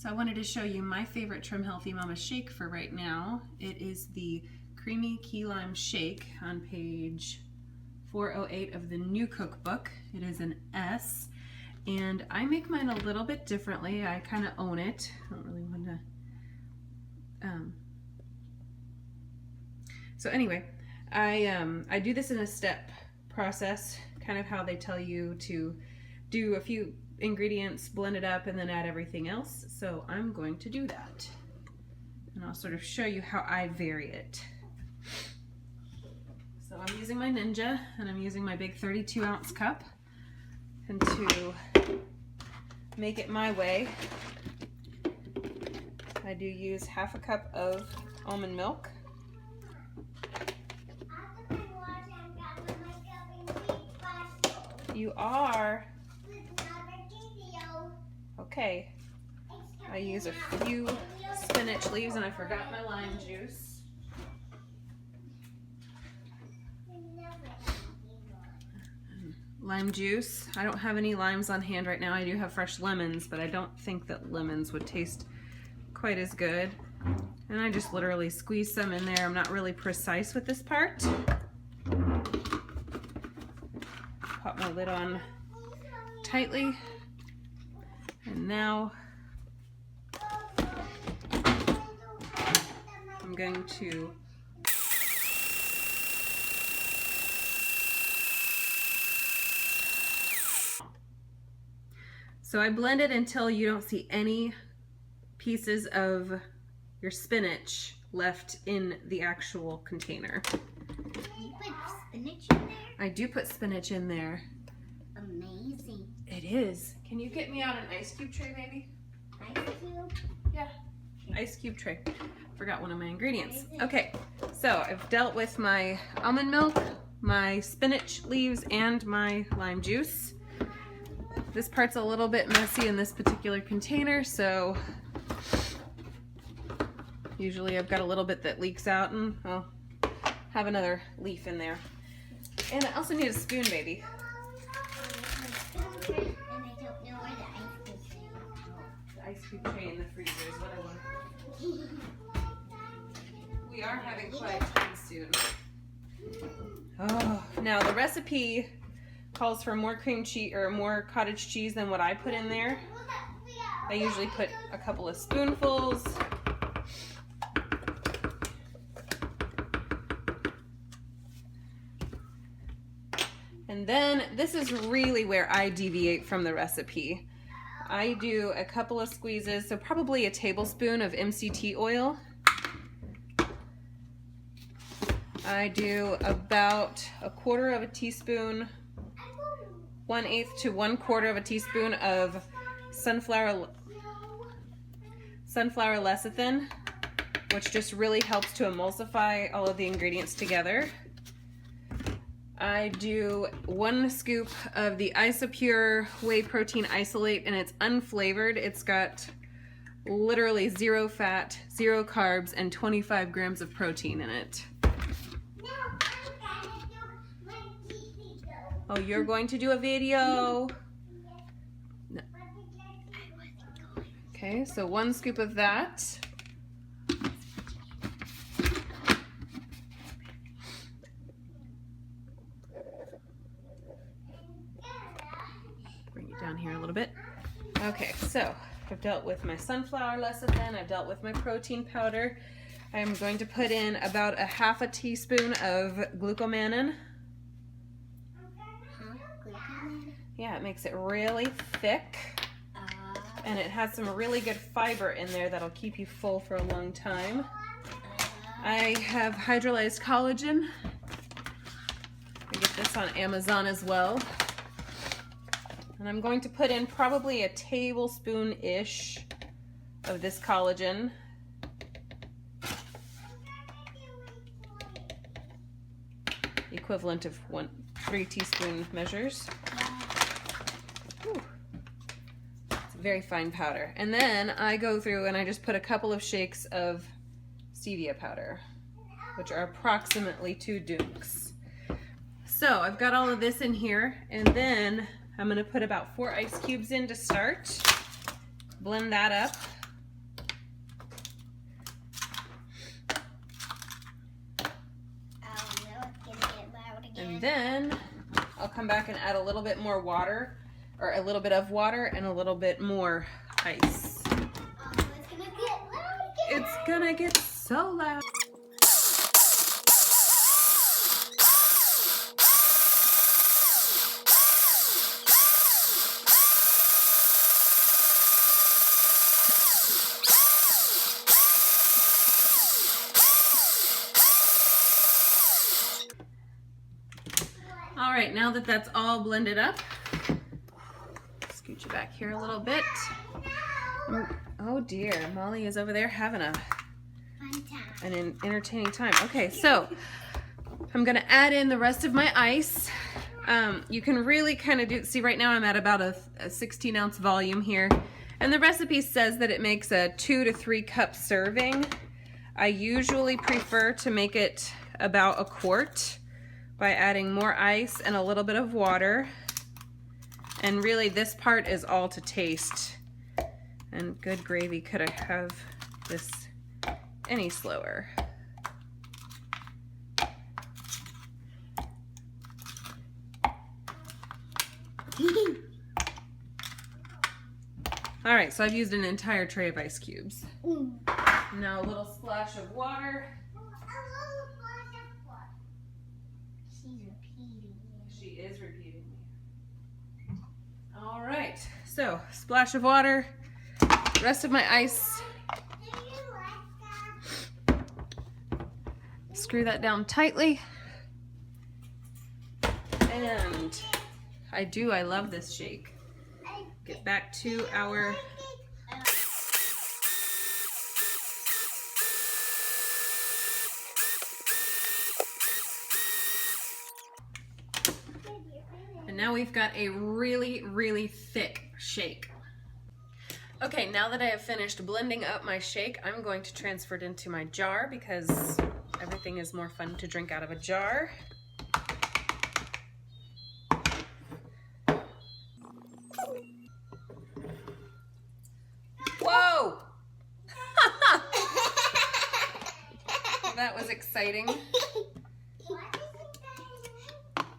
So I wanted to show you my favorite Trim Healthy Mama shake for right now. It is the Creamy Key Lime Shake on page 408 of the new cookbook. It is an S, and I make mine a little bit differently. I kind of own it. I don't really want to. So anyway, I do this in a step process, kind of how they tell you to do a few ingredients, blend it up, and then add everything else. So I'm going to do that, and I'll sort of show you how I vary it. So I'm using my Ninja, and I'm using my big 32-ounce cup, and to make it my way, I do use half a cup of almond milk. You are? Okay. I use a few spinach leaves, and I forgot my lime juice. Lime juice. I don't have any limes on hand right now. I do have fresh lemons, but I don't think that lemons would taste quite as good. And I just literally squeeze some in there. I'm not really precise with this part. Pop my lid on tightly, and now I'm going to I blend it until you don't see any pieces of your spinach left in the actual container. You put spinach in there? I do put spinach in there. Amazing. It is. Can you get me out an ice cube tray, maybe? Ice cube? Yeah. Ice cube tray. Forgot one of my ingredients. Okay, so I've dealt with my almond milk, my spinach leaves, and my lime juice. This part's a little bit messy in this particular container, so usually I've got a little bit that leaks out, and I'll have another leaf in there. And I also need a spoon, baby. And I don't know where the ice cube is. The ice cube tray in the freezer is what I want. We are having quiet time soon. Oh, now the recipe calls for more cream cheese or more cottage cheese than what I put in there. I usually put a couple of spoonfuls. And then this is really where I deviate from the recipe. I do a couple of squeezes, so probably a tablespoon of MCT oil. I do about a quarter of a teaspoon, 1/8 to 1/4 of a teaspoon of sunflower lecithin, which just really helps to emulsify all of the ingredients together. I do 1 scoop of the Isopure whey protein isolate, and it's unflavored. It's got literally 0 fat, 0 carbs, and 25 grams of protein in it. Oh, you're going to do a video? No. Okay, so 1 scoop of that. Bring it down here a little bit. Okay, so I've dealt with my sunflower lecithin, I've dealt with my protein powder. I'm going to put in about a 1/2 teaspoon of glucomannan. Yeah, it makes it really thick, and it has some really good fiber in there that'll keep you full for a long time. I have hydrolyzed collagen. I get this on Amazon as well. And I'm going to put in probably a tablespoon-ish of this collagen. Equivalent of 3 teaspoon measures. Whew. It's a very fine powder. And then I go through and I just put a couple of shakes of stevia powder, which are approximately 2 dunks. So I've got all of this in here, and then I'm going to put about 4 ice cubes in to start. Blend that up then I'll come back and add a little bit more water, or a little bit of water and a little bit more ice. Oh, it's gonna get loud again. It's gonna get so loud. All right, now that that's all blended up, scoot you back here a little bit. Oh dear, Molly is over there having a Fun time. an entertaining time. Okay, so I'm gonna add in the rest of my ice. You can really kind of see right now I'm at about a 16-ounce volume here. And the recipe says that it makes a 2 to 3 cup serving. I usually prefer to make it about a quart by adding more ice and a little bit of water. And really this part is all to taste. And good gravy could have this any slower. All right, so I've used an entire tray of ice cubes. Now a little splash of water. She's repeating it. She is repeating me. All right, so splash of water, rest of my ice. Screw that down tightly. And I love this shake. Get back to our and now we've got a really, really thick shake. Okay, now that I have finished blending up my shake, I'm going to transfer it into my jar because everything is more fun to drink out of a jar. Whoa! That was exciting.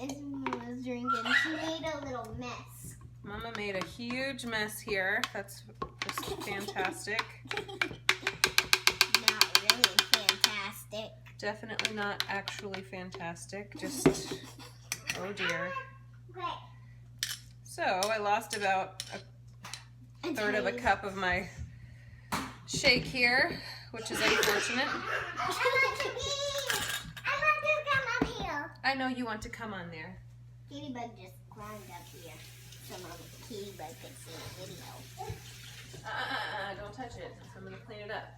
It's Mama's drinking. She made a little mess. Mama made a huge mess here. That's just fantastic. Not really fantastic. Definitely not actually fantastic. Just, oh dear. Okay. So I lost about a third of a cup of my shake here, which is unfortunate. I want to come up here. I know you want to come on there. Kitty Bug just climbed up here so Kitty Bug could see the video. Don't touch it. I'm going to clean it up.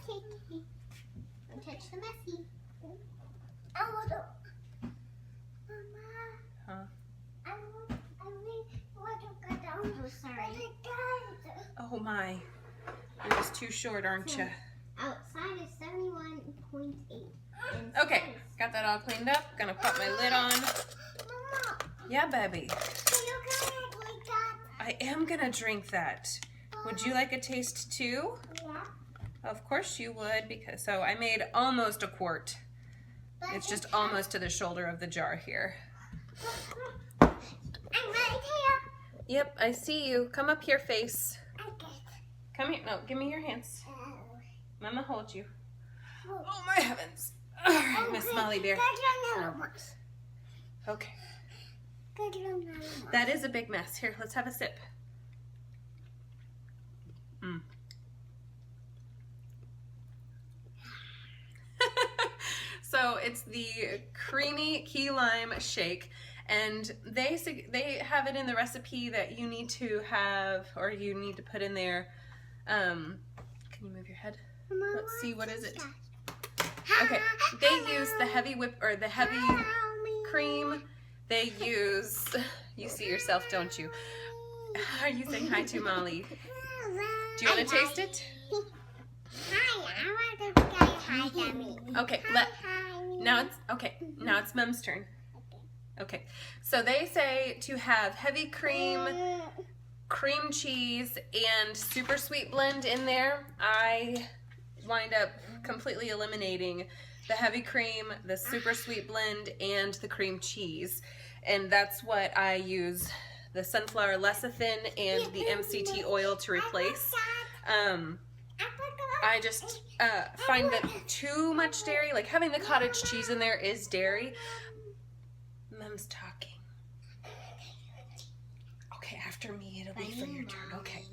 Don't touch the messy. Oh, Mama. Huh? I really want to go down. Oh, sorry. Oh my. You're just too short, aren't you? Outside is 71.8. Okay, got that all cleaned up. Gonna put my lid on. Mama, Yeah, baby. can you come like that? I am gonna drink that. Would you like a taste too? Yeah. Of course you would, because so I made almost a quart. It's just almost to the shoulder of the jar here. I'm right here. Yep, I see you. Come up here, face. Okay. Come here. No, give me your hands. Mama hold you. Oh. Oh my heavens. All right, Miss Molly Bear. Okay. That is a big mess. Here, let's have a sip. So it's the creamy key lime shake, and they have it in the recipe that you need to have, or you need to put in there. Can you move your head? Let's see, what is it? Okay, they use the heavy whip or the heavy cream. They use, you see yourself, don't you? Are you saying hi to Molly? Do you want to taste it? Hi, I want to say hi to me. Okay, now it's Mem's turn. Okay, so they say to have heavy cream, cream cheese, and super sweet blend in there. I wind up completely eliminating the heavy cream, the super sweet blend, and the cream cheese. And that's what I use the sunflower lecithin and the MCT oil to replace. I just find that too much dairy, like having the cottage cheese in there is dairy. Mom's talking. Okay, after me, it'll be for your turn. Okay.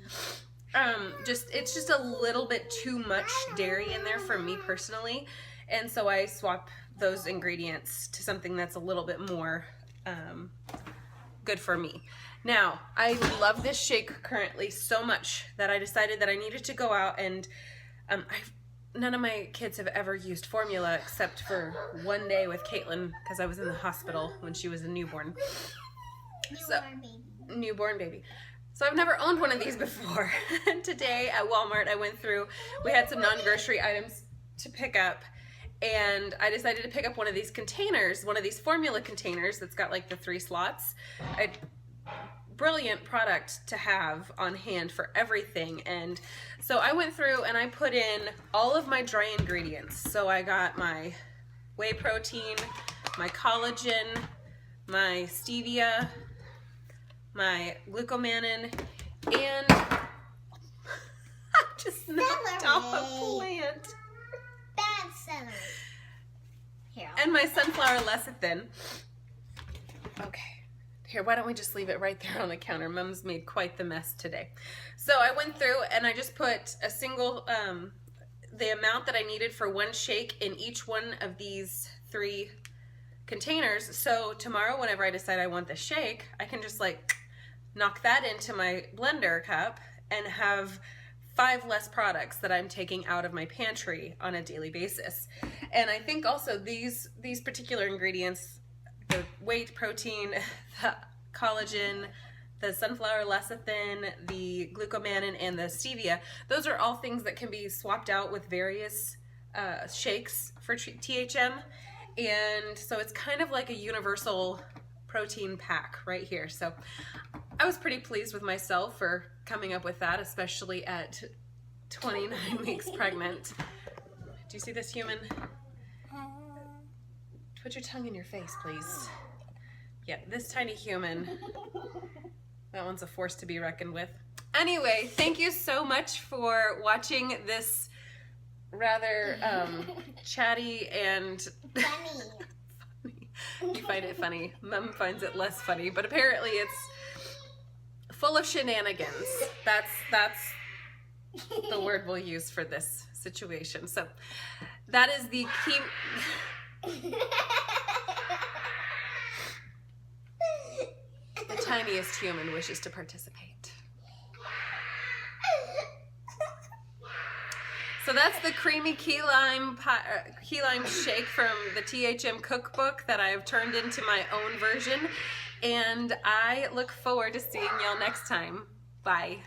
It's just a little bit too much dairy in there for me personally. And so I swap those ingredients to something that's a little bit more good for me. Now, I love this shake currently so much that I decided that I needed to go out and none of my kids have ever used formula except for one day with Caitlin because I was in the hospital when she was a newborn. Newborn baby. So I've never owned one of these before. Today at Walmart I went through, we had some non-grocery items to pick up, and I decided to pick up one of these containers, one of these formula containers that's got like the 3 slots. Brilliant product to have on hand for everything. And so I went through and I put in all of my dry ingredients. So I got my whey protein, my collagen, my stevia, my glucomannan, and I just knocked off a plant. Bad celery. Here. And my sunflower lecithin. Okay. Here, why don't we just leave it right there on the counter? Mom's made quite the mess today. So I went through and I just put a single, the amount that I needed for one shake in each one of these 3 containers. So tomorrow, whenever I decide I want the shake, I can just like knock that into my blender cup and have 5 less products that I'm taking out of my pantry on a daily basis. And I think also these particular ingredients, the whey protein, the collagen, the sunflower lecithin, the glucomannan, and the stevia, those are all things that can be swapped out with various shakes for THM. And so it's kind of like a universal protein pack right here. So I was pretty pleased with myself for coming up with that, especially at 29 weeks pregnant. Do you see this human? Put your tongue in your face, please. Yeah, this tiny human. That one's a force to be reckoned with. Anyway, thank you so much for watching this rather chatty and Funny. You find it funny. Mom finds it less funny, but apparently it's full of shenanigans. That's the word we'll use for this situation. So that is the key. The tiniest human wishes to participate. So that's the creamy key lime shake from the THM cookbook that I have turned into my own version. And I look forward to seeing y'all next time. Bye.